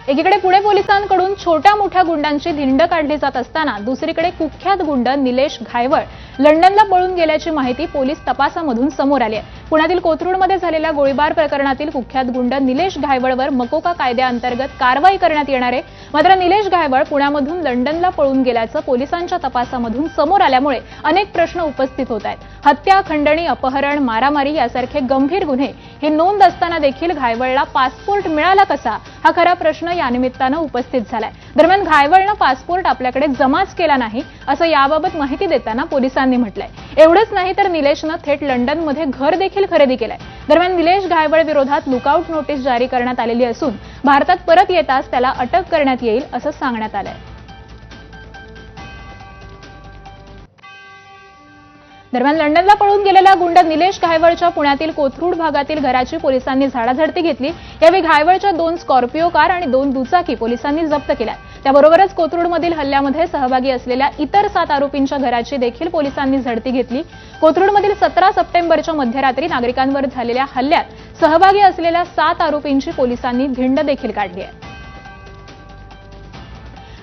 एकीकडे पुणे पोलिसांकडून छोट्या मोठ्या गुंडांची धिंड काढली जात असताना दुसरीकडे कुख्यात गुंड निलेश घायवळ लंडनला पळून गेल्याची माहिती पोलीस तपासामधून समोर आली आहे। पुण्यातील कोथरूडमध्ये झालेल्या गोळीबार प्रकरणातील कुख्यात गुंड निलेश घायवळवर मकोका कायद्याअंतर्गत कारवाई करण्यात येणार आहे। मात्र निलेश घायवळ पुण्यामधून लंडनला पळून गेल्याचं पोलिसांच्या तपासामधून समोर आल्यामुळे अनेक प्रश्न उपस्थित होत आहेत। हत्या, खंडणी, अपहरण, मारामारी यासारखे गंभीर गुन्हे हे नोंद असताना देखील घायवळला पासपोर्ट मिळाला कसा, हा खरा प्रश्न या निमित्तानं उपस्थित झालाय। दरम्यान घायवळनं पासपोर्ट आपल्याकडे जमाच केला नाही असं याबाबत माहिती देताना पोलिसांनी म्हटलंय। एवढंच नाही तर निलेशनं थेट लंडनमध्ये घर देखील खरेदी केलंय। दरम्यान निलेश घायवळ विरोधात लुकआउट नोटीस जारी करण्यात आलेली असून भारतात परत येताच त्याला अटक करण्यात येईल असं सांगण्यात आलंय। दरम्यान लंडनला पळून गेलेला गुंड निलेश घायवळच्या पुण्यातील कोथरूड भागातील घराची पोलिसांनी झाडाझडती घेतली। यावेळी घायवळच्या 2 स्कॉर्पिओ कार आणि 2 दुचाकी पोलिसांनी जप्त केल्या। त्याबरोबरच कोथरूडमधील हल्ल्यामध्ये सहभागी असलेल्या इतर 7 आरोपींच्या घराची देखील पोलिसांनी झडती घेतली। कोथरूडमधील 17 सप्टेंबरच्या मध्यरात्री नागरिकांवर झालेल्या हल्ल्यात सहभागी असलेल्या 7 आरोपींची पोलिसांनी धिंड देखील काढली आहे।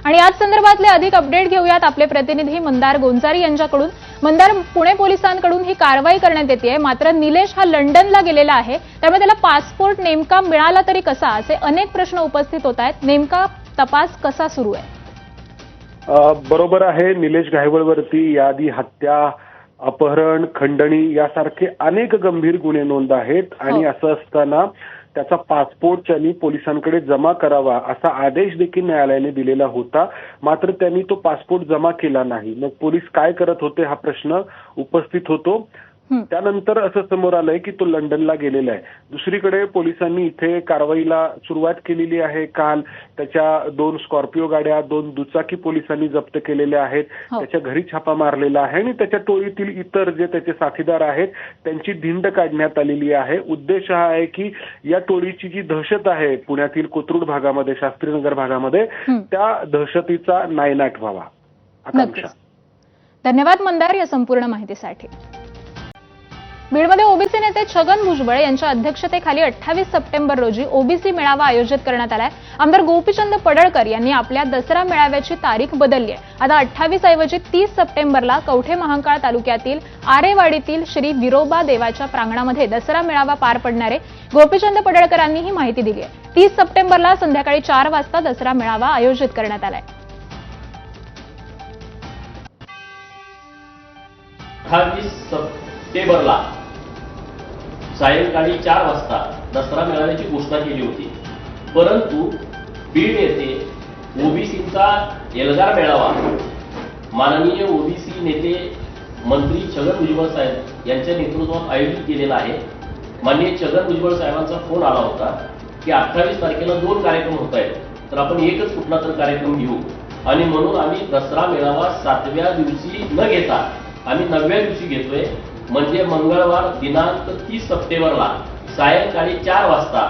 आणि याच संदर्भातले अधिक अपडेट घेऊयात आपले प्रतिनिधी मंदार गोंजारी यांच्याकडून। मंदार, पुणे पोलिसांकडून ही कारवाई करण्यात येते, मात्र निलेश हा लंडनला गेलेला आहे, त्यामुळे त्याला पासपोर्ट नेमका मिळाला तरी कसा, असे अनेक प्रश्न उपस्थित होत आहेत। नेमका तपास कसा सुरू आहे? बरोबर आहे, निलेश घायवळवरती याआधी हत्या, अपहरण, खंडणी यासारखे अनेक गंभीर गुन्हे नोंद आहेत आणि असं असताना त्याचा पासपोर्ट त्यांनी पोलिसांकडे जमा करावा असा आदेश देखील न्यायालयाने दिलेला होता। मात्र त्यांनी तो पासपोर्ट जमा केला नाही। मग पोलीस काय करत होते हा प्रश्न उपस्थित होतो। त्यानंतर असं समोर आलंय की तो लंडनला गेलेला आहे। दुसरीकडे पोलिसांनी इथे कारवाईला सुरुवात केलेली आहे। काल त्याच्या 2 स्कॉर्पिओ गाड्या, 2 दुचाकी पोलिसांनी जप्त केलेल्या आहेत। त्याच्या घरी छापा मारलेला आहे आणि त्याच्या टोळीतील इतर जे त्याचे साथीदार आहेत त्यांची धिंड काढण्यात आलेली आहे। उद्देश हा आहे की या टोळीची जी दहशत आहे पुण्यातील कोथरूड भागामध्ये, शास्त्रीनगर भागामध्ये, त्या दहशतीचा नायनाट व्हावा आकांक्षा। धन्यवाद मंदार या संपूर्ण माहितीसाठी। बीडमध्ये ओबीसी नेते छगन भुजबळ यांच्या अध्यक्षतेखाली 28 सप्टेंबर रोजी ओबीसी मेळावा आयोजित करण्यात आलाय। आमदार गोपीचंद पडळकर यांनी आपल्या दसरा मेळाव्याची तारीख बदलली आहे। आता 28 ऐवजी 30 सप्टेंबरला कवठे महांकाळ तालुक्यातील आरेवाडीतील श्री विरोबा देवाच्या प्रांगणामध्ये दसरा मेळावा पार पडणार आहे। गोपीचंद पडळकरांनी ही माहिती दिली आहे। 30 सप्टेंबरला संध्याकाळी 4 वाजता दसरा मेळावा आयोजित करण्यात आलाय। 28 सप्टेंबरला सायंकाळी 4 वाजता दसरा मेळाव्याची घोषणा केली होती, परंतु बीड येथे ओबीसीचा एल्गार मेळावा माननीय ओबीसी नेते मंत्री छगन भुजबळ साहेब यांच्या नेतृत्वात आयोजित केलेला आहे। माननीय छगन भुजबळ साहेबांचा फोन आला होता की 28 तारखेला 2 कार्यक्रम होत आहेत, तर आपण एकच कुठला तर कार्यक्रम घेऊ आणि म्हणून आम्ही दसरा मेळावा 7व्या दिवशी न घेता आम्ही 9व्या दिवशी घेतोय। म्हणजे मंगळवार दिनांक 30 सप्टेंबरला सायंकाळी 4 वाजता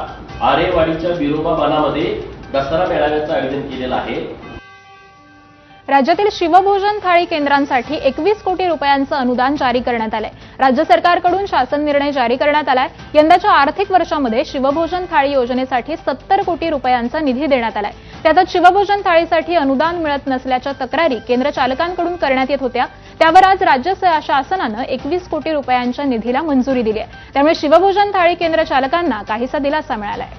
आरेवाडीच्या बिरोबा वनामध्ये दसरा मेळाव्याचं आयोजन केलेलं आहे। राज्यातील शिवभोजन थाळी केंद्रांसाठी 21 कोटी रुपयांचं अनुदान जारी करण्यात आलंय। राज्य सरकारकडून शासन निर्णय जारी करण्यात आलाय। यंदाच्या आर्थिक वर्षामध्ये शिवभोजन थाळी योजनेसाठी 70 कोटी रुपयांचा निधी देण्यात आलाय। त्यातच शिवभोजन थाळीसाठी अनुदान मिळत नसल्याच्या तक्रारी केंद्र चालकांकडून करण्यात येत होत्या। त्यावर आज राज्य शासनानं 21 कोटी रुपयांच्या निधीला मंजुरी दिली आहे। त्यामुळे शिवभोजन थाळी केंद्र चालकांना काहीसा दिलासा मिळालाय।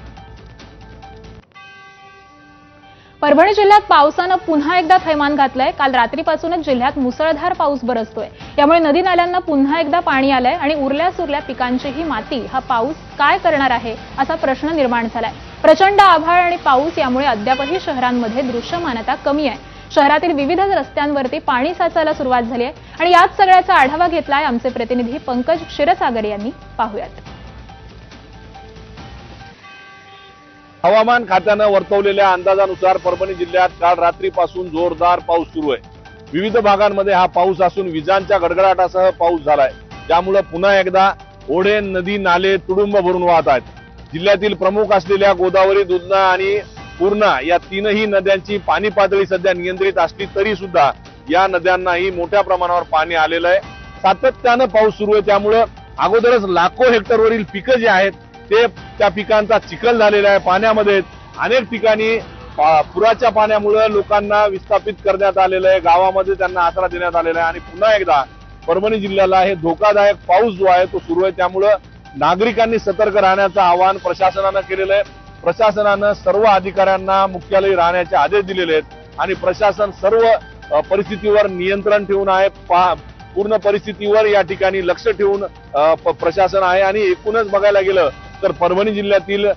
परभणी जिल्ह्यात पावसानं पुन्हा एकदा थैमान घातलंय। काल रात्रीपासूनच जिल्ह्यात मुसळधार पाऊस बरसतोय। यामुळे नदी नाल्यांना पुन्हा एकदा पाणी आलंय आणि उरल्या सुरल्या पिकांचीही माती हा पाऊस काय करणार आहे असा प्रश्न निर्माण झालाय। प्रचंड आभाळ आणि पाऊस यामुळे अद्यापही शहरांमध्ये दृश्यमानता कमी आहे। शहरातील विविध रस्त्यांवरती पाणी साचायला सुरुवात झाली आहे आणि याच सगळ्याचा आढावा घेतलाय आमचे प्रतिनिधी पंकज क्षीरसागर यांनी। पाहूयात। हवामान खात्यानं वर्तवलेल्या अंदाजानुसार परभणी जिल्ह्यात काल रात्रीपासून जोरदार पाऊस सुरू आहे। विविध भागांमध्ये हा पाऊस असून विजांच्या गडगडाटासह पाऊस झालाय, ज्यामुळे पुन्हा एकदा ओढे, नदी, नाले तुडुंब भरून वाहत आहेत। जिल्ह्यातील प्रमुख असलेल्या गोदावरी, दुधना आणि पूर्णा या 3ही नद्यांची पाणी पातळी सध्या नियंत्रित असली तरी सुद्धा या नद्यांनाही मोठ्या प्रमाणावर पाणी आलेलं आहे। सातत्यानं पाऊस सुरू आहे, त्यामुळे अगोदरच लाखो हेक्टरवरील पिकं जी आहेत ते त्या पिकांचा चिखल झालेला आहे। पाण्यामध्ये अनेक ठिकाणी पुराच्या पाण्यामुळे लोकांना विस्थापित करण्यात आलेलं आहे, गावामध्ये त्यांना आसरा देण्यात आलेला आहे आणि पुन्हा एकदा परभणी जिल्ह्याला हे धोकादायक पाऊस जो आहे तो सुरू आहे। त्यामुळे नागरिकांनी सतर्क राहण्याचं आवाहन प्रशासनानं केलेलं आहे। प्रशासनानं सर्व अधिकाऱ्यांना मुख्यालयी राहण्याचे आदेश दिलेले आहेत आणि प्रशासन सर्व परिस्थितीवर नियंत्रण ठेवून आहे। पूर्ण परिस्थितीवर या ठिकाणी लक्ष ठेवून प्रशासन आहे आणि एकूणच बघायला गेलं तर परभणी जिल्ह्यातील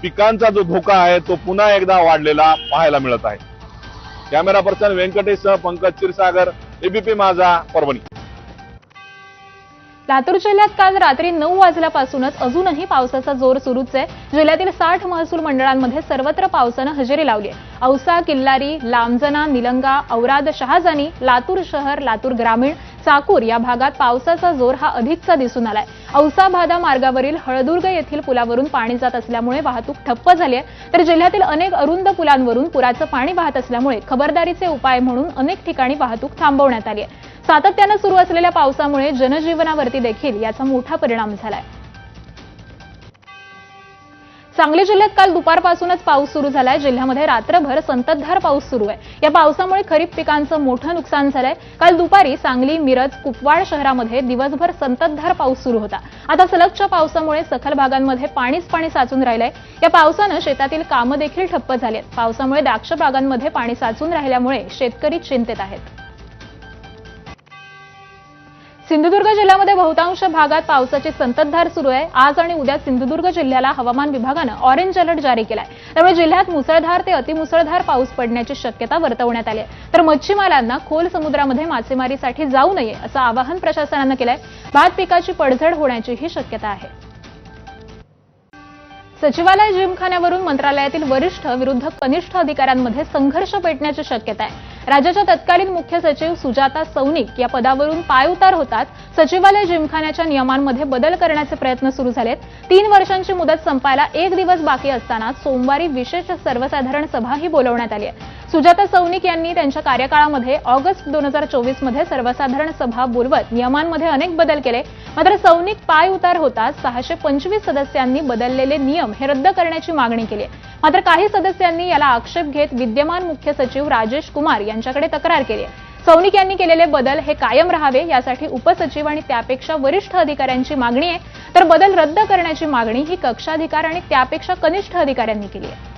पिकांचा जो धोका आहे तो पुन्हा एकदा वाढलेला पाहायला मिळत आहे। कॅमेरा पर्सन व्यंकटेशसह पंकज क्षीरसागर, एबीपी माझा, परभणी। लातूर जिल्ह्यात काल रात्री 9 वाजल्यापासूनच अजूनही पावसाचा जोर सुरूच आहे। जिल्ह्यातील 60 महसूल मंडळांमध्ये सर्वत्र पावसानं हजेरी लावली आहे। औसा, किल्लारी, लांबजना, निलंगा, औराद, शहाजानी, लातूर शहर, लातूर ग्रामीण, चाकूर या भागात पावसाचा जोर हा अधिकचा दिसून आलाय। औसा भादा मार्गावरील हळदुर्ग येथील पुलावरून पाणी जात असल्यामुळे वाहतूक ठप्प झाली आहे, तर जिल्ह्यातील अनेक अरुंद पुलांवरून पुराचं पाणी वाहत असल्यामुळे खबरदारीचे उपाय म्हणून अनेक ठिकाणी वाहतूक थांबवण्यात आली आहे। सातत्यानं सुरू असलेल्या पावसामुळे जनजीवनावरती देखील याचा मोठा परिणाम झालाय। सांगली जिल्ह्यात काल दुपारपासूनच पाऊस सुरू झालाय। जिल्ह्यामध्ये रात्रभर संततधार पाऊस सुरू आहे। या पावसामुळे खरीप पिकांचं मोठं नुकसान झालंय। काल दुपारी सांगली, मिरज, कुपवाड शहरामध्ये दिवसभर संततधार पाऊस सुरू होता। आता सलगच्या पावसामुळे सखल भागांमध्ये पाणीच पाणी साचून राहिलंय। या पावसानं शेतातील कामं देखील ठप्प झाली आहेत। पावसामुळे द्राक्ष बागांमध्ये पाणी साचून राहिल्यामुळे शेतकरी चिंतेत आहेत। सिंधुदुर्ग जिल्ह्यामध्ये बहुतांश भागात पावसाची संततधार सुरू आहे। आज आणि उद्या सिंधुदुर्ग जिल्ह्याला हवामान विभागानं ऑरेंज अलर्ट जारी केलाय। त्यामुळे जिल्ह्यात मुसळधार ते अतिमुसळधार पाऊस पडण्याची शक्यता वर्तवण्यात आली आहे। तर मच्छीमारांना खोल समुद्रामध्ये मासेमारीसाठी जाऊ नये असं आवाहन प्रशासनानं केलंय। भात पिकाची पडझड होण्याचीही शक्यता आहे। सचिवालय जिमखान्यावरून मंत्रालयातील वरिष्ठ विरुद्ध कनिष्ठ अधिकाऱ्यांमध्ये संघर्ष पेटण्याची शक्यता आहे। राज्याच्या तत्कालीन मुख्य सचिव सुजाता सौनिक या पदावरून पायउतार होतात सचिवालय जिमखान्याच्या नियमांमध्ये बदल करण्याचे प्रयत्न सुरू झालेत। 3 वर्षांची मुदत संपायला 1 दिवस बाकी असताना सोमवारी विशेष सर्वसाधारण सभाही बोलवण्यात आली आहे। सुजाता सौनिक यांनी त्यांच्या कार्यकाळामध्ये ऑगस्ट 2024 मध्ये सर्वसाधारण सभा बोलवत नियमांमध्ये अनेक बदल केले। मात्र सौनिक पायउतार होताच 625 सदस्यांनी बदललेले नियम हे रद्द करण्याची मागणी केली। मात्र काही सदस्यांनी याला आक्षेप घेत विद्यमान मुख्य सचिव राजेश कुमार यांच्याकडे तक्रार केली। सौनिक यांनी केलेले बदल हे कायम राहावे यासाठी उपसचिव आणि त्यापेक्षा वरिष्ठ अधिकाऱ्यांची मागणी आहे, तर बदल रद्द करण्याची मागणी ही कक्षाधिकार आणि त्यापेक्षा कनिष्ठ अधिकाऱ्यांनी केली आहे।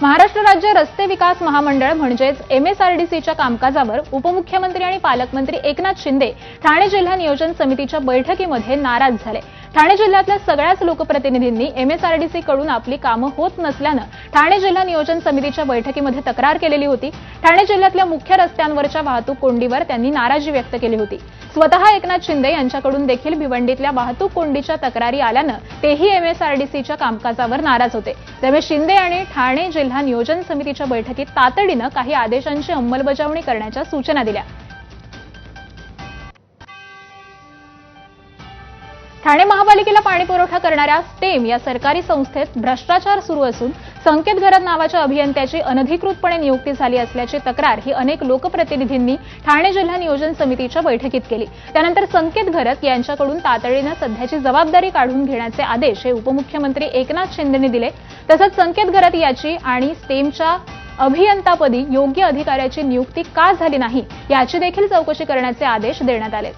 महाराष्ट्र राज्य रस्ते विकास महामंडळ म्हणजेच MSRDCच्या कामकाजावर उपमुख्यमंत्री आणि पालकमंत्री एकनाथ शिंदे ठाणे जिल्हा नियोजन समितीच्या बैठकीमध्ये नाराज झाले। ठाणे जिल्ह्यातल्या सगळ्याच लोकप्रतिनिधींनी MSRDC कडून आपली कामं होत नसल्यानं ठाणे जिल्हा नियोजन समितीच्या बैठकीमध्ये तक्रार केलेली होती। ठाणे जिल्ह्यातल्या मुख्य रस्त्यांवरच्या वाहतूक कोंडीवर त्यांनी नाराजी व्यक्त केली होती। स्वतः एकनाथ शिंदे यांच्याकडून देखील भिवंडीतल्या वाहतूक कोंडीच्या तक्रारी आल्यानं तेही MSRDCच्या कामकाजावर नाराज होते। त्यामुळे शिंदे आणि ठाणे जिल्हा नियोजन समितीच्या बैठकीत तातडीनं काही आदेशांची अंमलबजावणी करण्याच्या सूचना दिल्या। ठाणे महापालिकेला पाणी पुरवठा करणाऱ्या स्टेम या सरकारी संस्थेत भ्रष्टाचार सुरू असून संकेत घरत नावाच्या अभियंत्याची अनधिकृतपणे नियुक्ती झाली असल्याची तक्रार ही अनेक लोकप्रतिनिधींनी ठाणे जिल्हा नियोजन समितीच्या बैठकीत केली। त्यानंतर संकेत घरत यांच्याकडून तातडीनं सध्याची जबाबदारी काढून घेण्याचे आदेश हे उपमुख्यमंत्री एकनाथ शिंदेंनी दिले। तसंच संकेत घरत याची आणि स्टेमच्या अभियंतापदी योग्य अधिकाऱ्याची नियुक्ती का झाली नाही याची देखील चौकशी करण्याचे आदेश देण्यात आले।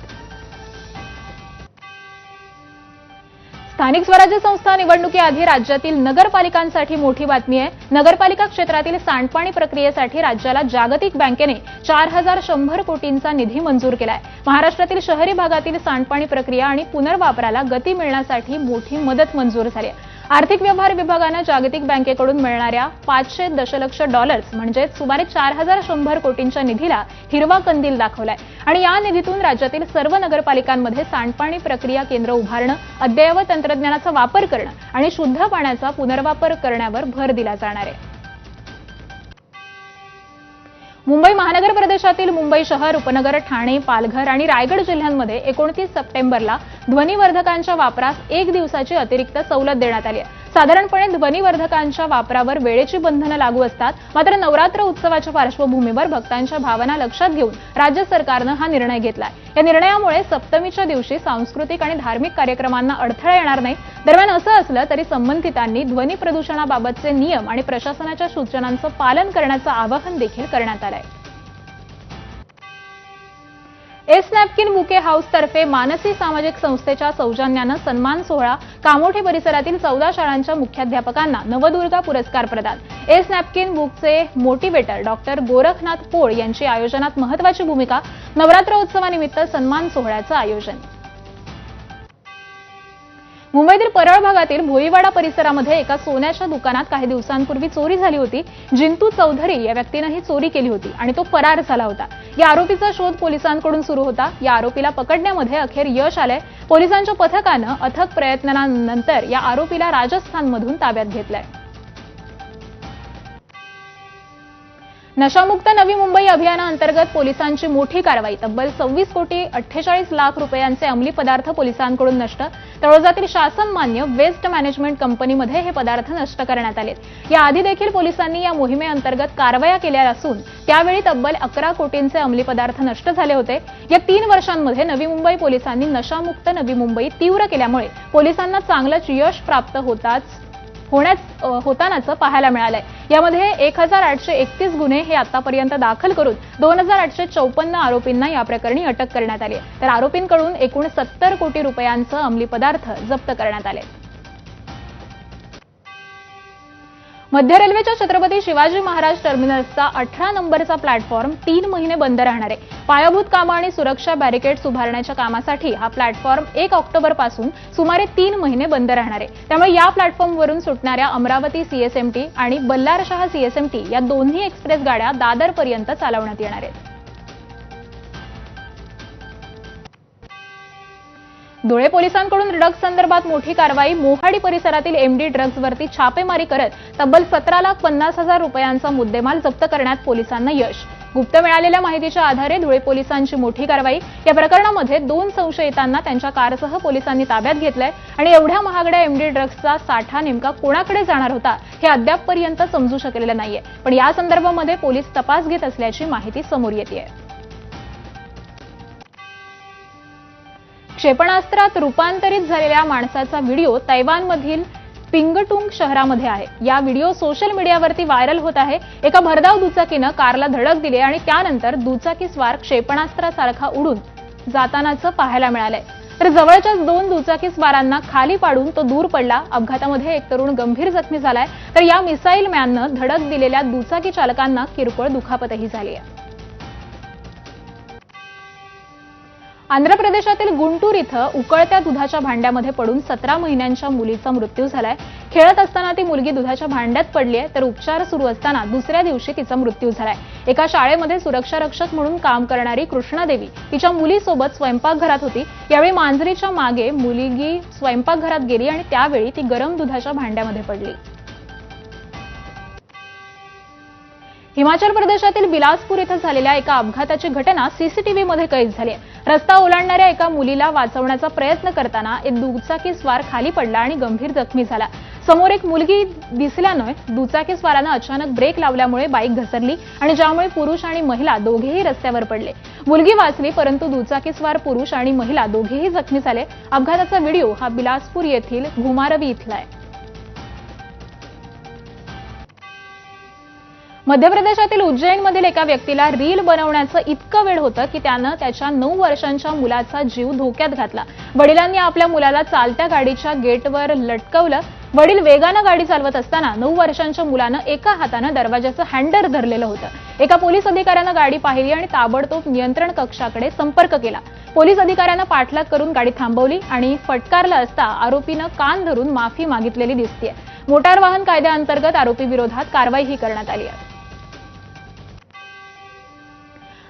स्थानिक स्वराज्य संस्था निवडणुकीआधी राज्यातील नगरपालिकांसाठी मोठी बातमी आहे। नगरपालिका क्षेत्रातील सांडपाणी प्रक्रियेसाठी राज्याला जागतिक बँकेने 4100 कोटींचा निधी मंजूर केलाय। महाराष्ट्रातील शहरी भागातील सांडपाणी प्रक्रिया आणि पुनर्वापराला गती मिळण्यासाठी मोठी मदत मंजूर झाली आहे। आर्थिक व्यवहार विभागानं जागतिक बँकेकडून मिळणाऱ्या 500 दशलक्ष डॉलर्स म्हणजे सुमारे 4100 कोटींच्या निधीला हिरवा कंदील दाखवलाय आणि या निधीतून राज्यातील सर्व नगरपालिकांमध्ये सांडपाणी प्रक्रिया केंद्र उभारणं, अद्ययावत तंत्रज्ञानाचा वापर करणं आणि शुद्ध पाण्याचा पुनर्वापर करण्यावर भर दिला जाणार आहे। मुंबई महानगर प्रदेशातील मुंबई शहर, उपनगर, ठाणे, पालघर आणि रायगड जिल्ह्यांमध्ये 29 सप्टेंबरला ध्वनिवर्धकांच्या वापरास 1 दिवसाची अतिरिक्त सवलत देण्यात आली आहे। साधारणपणे ध्वनिवर्धकांच्या वापरावर वेळेची बंधनं लागू असतात, मात्र नवरात्र उत्सवाच्या पार्श्वभूमीवर भक्तांच्या भावना लक्षात घेऊन राज्य सरकारनं हा निर्णय घेतलाय। या निर्णयामुळे सप्तमीच्या दिवशी सांस्कृतिक आणि धार्मिक कार्यक्रमांना अडथळा येणार नाही। दरम्यान असं असलं तरी संबंधितांनी ध्वनी प्रदूषणाबाबतचे नियम आणि प्रशासनाच्या सूचनांचं पालन करण्याचं आवाहन देखील करण्यात आलंय। एस नॅपकिन बुके हाऊस तर्फे मानसी सामाजिक संस्थेच्या सौजन्यानं सन्मान सोहळा, कामोठे परिसरातील 14 शाळांच्या मुख्याध्यापकांना नवदुर्गा पुरस्कार प्रदान। एस नॅपकिन बुकचे मोटिवेटर डॉक्टर गोरखनाथ पोळ यांची आयोजनात महत्त्वाची भूमिका। नवरात्रोत्सवानिमित्त सन्मान सोहळ्याचं आयोजन। मुंबईतील परळ भागातील भोईवाडा परिसरामध्ये एका सोन्याच्या दुकानात काही दिवसांपूर्वी चोरी झाली होती। जिंतू चौधरी या व्यक्तीनं ही चोरी केली होती आणि तो फरार झाला होता। या आरोपीचा शोध पोलिसांकडून सुरू होता। या आरोपीला पकडण्यामध्ये अखेर यश आलंय। पोलिसांच्या पथकानं अथक प्रयत्नांनंतर या आरोपीला राजस्थानमधून ताब्यात घेतलंय। नशामुक्त नवी मुंबई अभियानाअंतर्गत पोलिसांची मोठी कारवाई। तब्बल 26,48,00,000 रुपयांचे अंमली पदार्थ पोलिसांकडून नष्ट। तळोजातील शासनमान्य वेस्ट मॅनेजमेंट कंपनीमध्ये हे पदार्थ नष्ट करण्यात आले। याआधी देखील पोलिसांनी या मोहिमेअंतर्गत कारवाया केल्या असून त्यावेळी तब्बल 11 कोटींचे अंमली पदार्थ नष्ट झाले होते। या 3 वर्षांमध्ये नवी मुंबई पोलिसांनी नशामुक्त नवी मुंबई तीव्र केल्यामुळे पोलिसांना चांगलंच यश प्राप्त होतानाचं पाहायला मिळालंय। यामध्ये 1,831 गुन्हे हे आतापर्यंत दाखल करून 2,854 आरोपींना या प्रकरणी अटक करण्यात आली, तर आरोपींकडून एकूण 70 कोटी रुपयांचे अंमली पदार्थ जप्त करण्यात आले। मध्य रेल्वेच्या छत्रपती शिवाजी महाराज टर्मिनसचा 18 नंबरचा प्लॅटफॉर्म 3 महिने बंद राहणार आहे। पायाभूत कामं आणि सुरक्षा बॅरिकेड्स उभारण्याच्या कामासाठी हा प्लॅटफॉर्म 1 ऑक्टोबरपासून सुमारे 3 महिने बंद राहणार आहे। त्यामुळे या प्लॅटफॉर्मवरून सुटणाऱ्या अमरावती सीएसएमटी आणि बल्लारशाह सीएसएमटी या दोन्ही एक्सप्रेस गाड्या दादरपर्यंत चालवण्यात येणार आहेत। धुळे पोलिसांकडून ड्रग्ज संदर्भात मोठी कारवाई। मोहाडी परिसरातील एमडी ड्रग्जवरती छापेमारी करत तब्बल 17,50,000 रुपयांचा मुद्देमाल जप्त करण्यात पोलिसांना यश। गुप्त मिळालेल्या माहितीच्या आधारे धुळे पोलिसांची मोठी कारवाई। या प्रकरणामध्ये 2 संशयितांना त्यांच्या कारसह पोलिसांनी ताब्यात घेतलंय आणि एवढ्या महागड्या एमडी ड्रग्जचा साठा नेमका कोणाकडे जाणार होता हे अद्यापपर्यंत समजू शकलेलं नाहीये, पण या संदर्भामध्ये पोलीस तपास घेत असल्याची माहिती समोर येतेय। क्षेपणास्त्रात रूपांतरित झालेल्या माणसाचा व्हिडिओ तैवानमधील पिंगटुंग शहरामध्ये आहे। या व्हिडिओ सोशल मीडियावरती व्हायरल होत आहे। एका भरधाव दुचाकीनं कारला धडक दिली आणि त्यानंतर दुचाकीस्वार क्षेपणास्त्रासारखा उडून जातानाचं पाहायला मिळालंय, तर जवळच्याच 2 दुचाकीस्वारांना खाली पाडून तो दूर पडला। अपघातामध्ये एक तरुण गंभीर जखमी झालाय, तर या मिसाईल मॅननं धडक दिलेल्या दुचाकी चालकांना किरकोळ दुखापतही झाली आहे। आंध्र प्रदेशातील गुंटूर इथं उकळत्या दुधाच्या भांड्यामध्ये पडून 17 महिन्यांच्या मुलीचा मृत्यू झालाय। खेळत असताना ती मुलगी दुधाच्या भांड्यात पडली आहे, तर उपचार सुरू असताना दुसऱ्या दिवशी तिचा मृत्यू झालाय। एका शाळेमध्ये सुरक्षा रक्षक म्हणून काम करणारी कृष्णादेवी तिच्या मुलीसोबत स्वयंपाकघरात होती। यावेळी मांजरीच्या मागे मुलगी स्वयंपाकघरात गेली आणि त्यावेळी ती गरम दुधाच्या भांड्यामध्ये पडली। हिमाचल प्रदेशातील बिलासपूर इथं झालेल्या एका अपघाताची घटना सीसीटीव्हीमध्ये कैद झाली आहे। रस्ता ओलांडणाऱ्या एका मुलीला वाचवण्याचा प्रयत्न करताना एक दुचाकीस्वार खाली पडला आणि गंभीर जखमी झाला। समोर एक मुलगी दिसल्यानं दुचाकीस्वारानं अचानक ब्रेक लावल्यामुळे बाईक घसरली आणि ज्यामुळे पुरुष आणि महिला दोघेही रस्त्यावर पडले। मुलगी वाचली, परंतु दुचाकीस्वार पुरुष आणि महिला दोघेही जखमी झाले। अपघाताचा व्हिडिओ हा बिलासपूर येथील घुमारवी इथला आहे। मध्य प्रदेशातील उज्जैनमधील एका व्यक्तीला रील बनवण्याचं इतकं वेड होतं की त्यानं त्याच्या 9 वर्षांच्या मुलाचा जीव धोक्यात घातला। वडिलांनी आपल्या मुलाला चालत्या गाडीच्या गेटवर लटकवलं। वडील वेगानं गाडी चालवत असताना 9 वर्षांच्या मुलानं एका हातानं दरवाजाचं हँडल धरलेलं होतं। एका पोलीस अधिकाऱ्यानं गाडी पाहिली आणि ताबडतोब नियंत्रण कक्षाकडे संपर्क केला। पोलीस अधिकाऱ्यानं पाठलाग करून गाडी थांबवली आणि फटकारलं असता आरोपीनं कान धरून माफी मागितलेली दिसतेय। मोटार वाहन कायद्याअंतर्गत आरोपीविरोधात कारवाईही करण्यात आली आहे।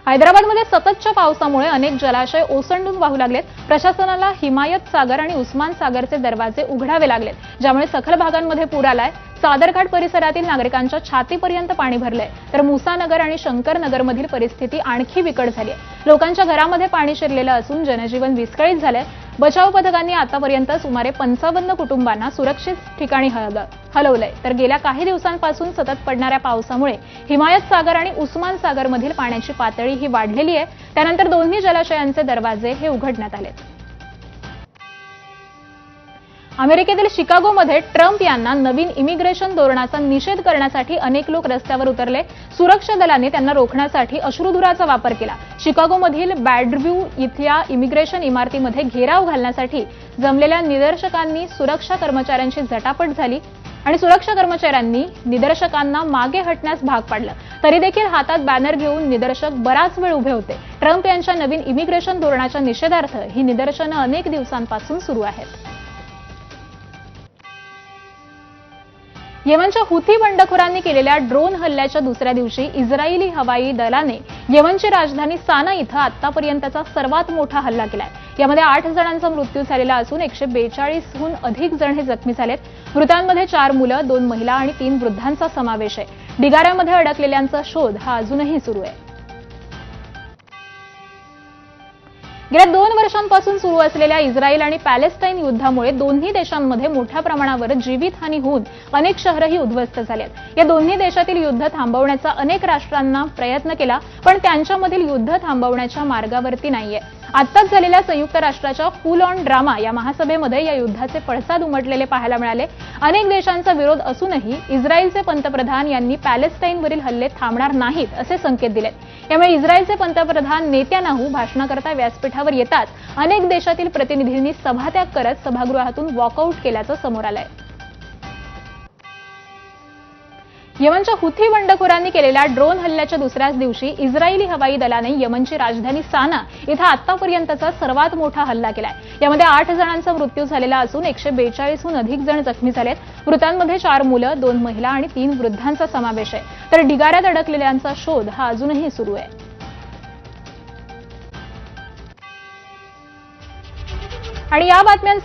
हैदराबादमध्ये सततच्या पावसामुळे अनेक जलाशय ओसंडून वाहू लागलेत। प्रशासनाला हिमायत सागर आणि उस्मान सागरचे दरवाजे उघडावे लागलेत, ज्यामुळे सखल भागांमध्ये पूर आलाय। सादरघाट परिसरातील नागरिकांच्या छातीपर्यंत पाणी भरलंय, तर मुसानगर आणि शंकरनगरमधील परिस्थिती आणखी बिकट झाली आहे। लोकांच्या घरामध्ये पाणी शिरलेलं असून जनजीवन विस्कळीत झालंय। बचाव पथकांनी आतापर्यंत सुमारे 55 कुटुंबांना सुरक्षित ठिकाणी हलवलंय, तर गेल्या काही दिवसांपासून सतत पडणाऱ्या पावसामुळे हिमायत सागर आणि उस्मान सागरमधील पाण्याची पातळी ही वाढलेली आहे। त्यानंतर दोन्ही जलाशयांचे दरवाजे हे उघडण्यात आलेत। अमेरिकेतील शिकागोमध्ये ट्रम्प यांना नवीन इमिग्रेशन धोरणाचा निषेध करण्यासाठी अनेक लोक रस्त्यावर उतरले। सुरक्षा दलांनी त्यांना रोखण्यासाठी अश्रुधुराचा वापर केला। शिकागोमधील बॅडव्ह्यू इथल्या इमिग्रेशन इमारतीमध्ये घेराव घालण्यासाठी जमलेल्या निदर्शकांनी सुरक्षा कर्मचाऱ्यांची झटापट झाली आणि सुरक्षा कर्मचाऱ्यांनी निदर्शकांना मागे हटण्यास भाग पाडलं। तरी देखील हातात बॅनर घेऊन निदर्शक बराच वेळ उभे होते। ट्रम्प यांच्या नवीन इमिग्रेशन धोरणाच्या निषेधार्थ ही निदर्शनं अनेक दिवसांपासून सुरू आहेत। येमनच्या हुथी बंडखोरांनी केलेल्या ड्रोन हल्ल्याच्या दुसऱ्या दिवशी इस्रायली हवाई दलाने येमनची राजधानी साना इथं आतापर्यंतचा सर्वात मोठा हल्ला केलाय। यामध्ये 8 जणांचा मृत्यू झालेला असून 142हून अधिक जण हे जखमी झालेत। मृतांमध्ये 4 मुलं, 2 महिला आणि 3 वृद्धांचा समावेश आहे। ढिगाऱ्यामध्ये अडकलेल्यांचा शोध हा अजूनही सुरू आहे। गेल्या 2 वर्षांपासून सुरू असलेल्या इस्रायल आणि पॅलेस्टाईन युद्धामुळे दोन्ही देशांमध्ये मोठ्या प्रमाणावर जीवितहानी होऊन अनेक शहरही उद्ध्वस्त झालेत। या दोन्ही देशातील युद्ध थांबवण्याचा अनेक राष्ट्रांना प्रयत्न केला, पण त्यांच्यामधील युद्ध थांबवण्याच्या मार्गावरती नाहीये। आत्ताच झालेल्या संयुक्त राष्ट्राच्या फुल ऑन ड्रामा या महासभेमध्ये या युद्धाचे पडसाद उमटलेले पाहायला मिळाले। अनेक देशांचा विरोध असूनही इस्रायलचे पंतप्रधान यांनी पॅलेस्टाईनवरील हल्ले थांबणार नाहीत असे संकेत दिलेत। यामुळे इस्रायलचे पंतप्रधान नेत्यानाहू भाषणाकरता व्यासपीठावर येताच अनेक देशातील प्रतिनिधींनी सभात्याग करत सभागृहातून वॉकआउट केल्याचं समोर आलंय। येमनच्या हुथी बंडखोरांनी केलेल्या ड्रोन हल्ल्याच्या दुसऱ्याच दिवशी इस्रायली हवाई दलाने येमनची राजधानी साना इथं आतापर्यंतचा सर्वात मोठा हल्ला केलाय। यामध्ये 8 जणांचा मृत्यू झालेला असून 142हून अधिक जण जखमी झालेत। मृतांमध्ये 4 मुलं, 2 महिला आणि 3 वृद्धांचा समावेश आहे, तर ढिगाऱ्यात अडकलेल्यांचा शोध हा अजूनही सुरू आहे। आणि या बातम्यांचा